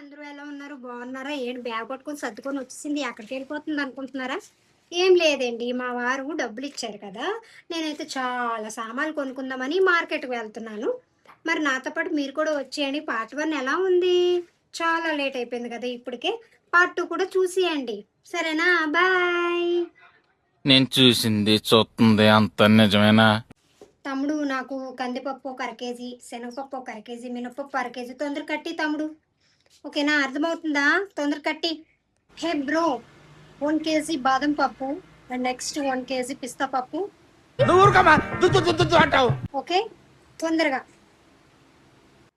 అందరూ ఎలా ఉన్నారు? బాగున్నారా? ఏంటి బ్యాగ్ పట్టుకొని సర్దుకొని వచ్చేసింది, ఎక్కడికి వెళ్ళిపోతుంది అనుకుంటున్నారా? ఏం లేదండి, మా వారు డబ్బులు ఇచ్చారు కదా, నేనైతే చాలా సామాన్లు కొనుక్కుందామని మార్కెట్కి వెళ్తున్నాను. మరి నాతో పాటు మీరు కూడా వచ్చేయండి. పార్ట్ 1 ఎలా ఉంది? చాలా లేట్ అయిపోయింది కదా ఇప్పటికే. పార్ట్ 2 కూడా చూసేయండి, సరేనా? బాయ్. నేను చూసింది చూస్తుంది అంత నిజమేనా? తమ్ముడు, నాకు కందిపప్పు ఒక అర కేజీ, శనగపప్పు ఒక అర కేజీ, మినపప్పు అర కేజీ తొందర కట్టి తమ్ముడు. ఓకేనా? అర్థమవుతుందా? తొందర కట్టి. హే బ్రో, 1 కేజీ బాదం పప్పు అండ్ నెక్స్ట్ 1 కేజీ పిస్తా పప్పు. ఓకే, తొందరగా.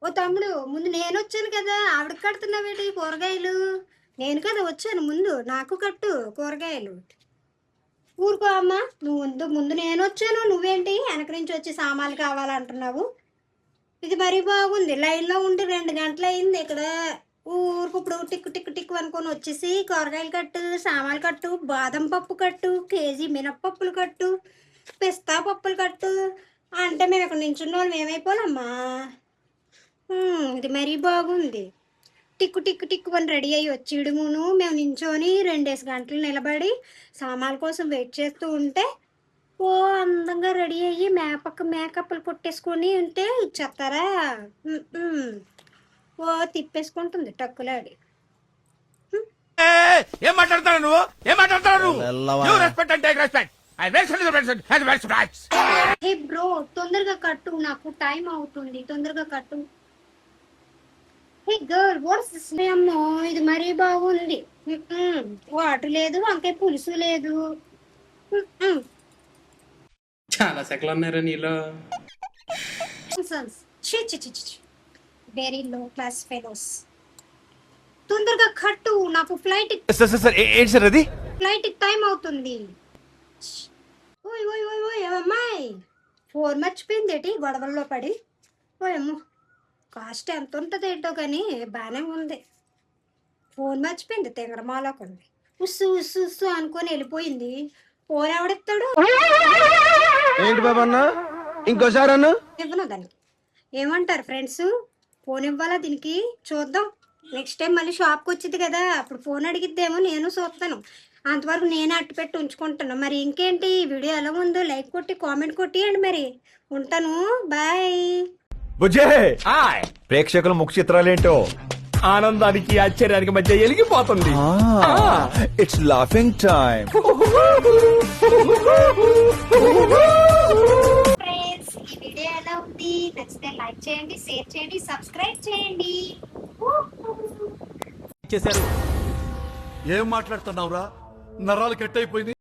ఓ తమ్ముడు, ముందు నేను వచ్చాను కదా, ఆవిడకి కడుతున్నావేంటి కూరగాయలు? నేను కదా వచ్చాను ముందు, నాకు కట్టు కూరగాయలు. ఊరుకో అమ్మా, నువ్వు ముందు ముందు నేను వచ్చాను, నువ్వేంటి వెనక నుంచి వచ్చి సామాన్లు కావాలంటున్నావు? ఇది మరీ బాగుంది. లైన్లో ఉండి 2 గంటలు అయింది ఇక్కడ. ఊరికి ఇప్పుడు టిక్కు టిక్కు టిక్కు అనుకొని వచ్చేసి కూరగాయలు కట్టు, సామాన్లు కట్టు, బాదం పప్పు కట్టు, కేజీ మినప్పప్పులు కట్టు, పిస్తా పప్పులు కట్టు అంటే మేము ఇక్కడ నించున్న వాళ్ళు ఏమైపోవాలమ్మా? ఇది మరీ బాగుంది. టిక్కు టిక్కు టిక్కు అని రెడీ అయ్యి వచ్చిడుమును, మేము నించొని 2 గంటలు నిలబడి సామాన్ల కోసం వెయిట్ చేస్తూ ఉంటే ఓ అందంగా రెడీ అయ్యి మేకప్లు కొట్టేసుకొని ఉంటే ఇచ్చేస్తారా? ఓ తిప్పేసుకుంటుంది టక్కులాడి. ఏం మాట్లాడతావు నువ్వు? ఏం మాట్లాడతావు నువ్వు? రెస్పెక్ట్ అంటే రెస్పెక్ట్. హే బ్రో, తొందరగా కట్టు, నాకు టైం అవుతుంది, తొందరగా కట్టు. హే గర్ల్, వాట్స్ దిస్? అమ్మో, ఇది మరీ బాగుంది. వాటర్ లేదు, వంకాయ పులుసు లేదు. చాలా సెకలు ఉన్నారా నీలో? Very low class fellows. తొందరగా కట్టు, నాకు ఫ్లైట్ అది టైం అవుతుంది. ఓయ్ ఓయ్ ఓయ్ ఓయ్ అమ్మాయి, ఫోన్ మర్చిపోయింది ఏంటి గొడవల్లో పడి? ఓయమ్మో, కాస్ట్ ఎంత ఉంటుంది ఏంటో కానీ బాగానే ఉంది. ఫోన్ మర్చిపోయింది, తెంగరమాలకుంది. ఉస్సు ఉస్సు ఉస్సు అనుకొని వెళ్ళిపోయింది. ఫోన్ ఎవడెత్తాడు? ఏంటి బాబన్న, ఇంకోసారి అన్న ఇవ్వను దానికి. ఏమంటారు ఫ్రెండ్స్? ఫోన్ ఇవ్వాలా దీనికి? చూద్దాం. నెక్స్ట్ టైం మళ్ళీ షాప్కి వచ్చింది కదా, అప్పుడు ఫోన్ అడిగిద్దేమో, నేను చూస్తాను. అంతవరకు నేను అట్టు పెట్టి ఉంచుకుంటాను. మరి ఇంకేంటి, వీడియో ఎలా ఉందో లైక్ కొట్టి కామెంట్ కొట్టియండి. మరి ఉంటాను, బాయ్. బుజ్జే, ప్రేక్షకుల ముఖ చిత్రాలేంటో ఆనందానికి ఆశ్చర్యానికి మధ్య ఎలిగిపోతుంది. It's laughing time. ఫ్రెండ్స్, ఈ వీడియో ఎలా ఉంది? నచ్చితే లైక్ చేయండి, షేర్ చేయండి, సబ్స్క్రైబ్ చేయండి. చేశారు. ఏం మాట్లాడుతున్నావురా? నరాలు కట్ అయిపోయింది.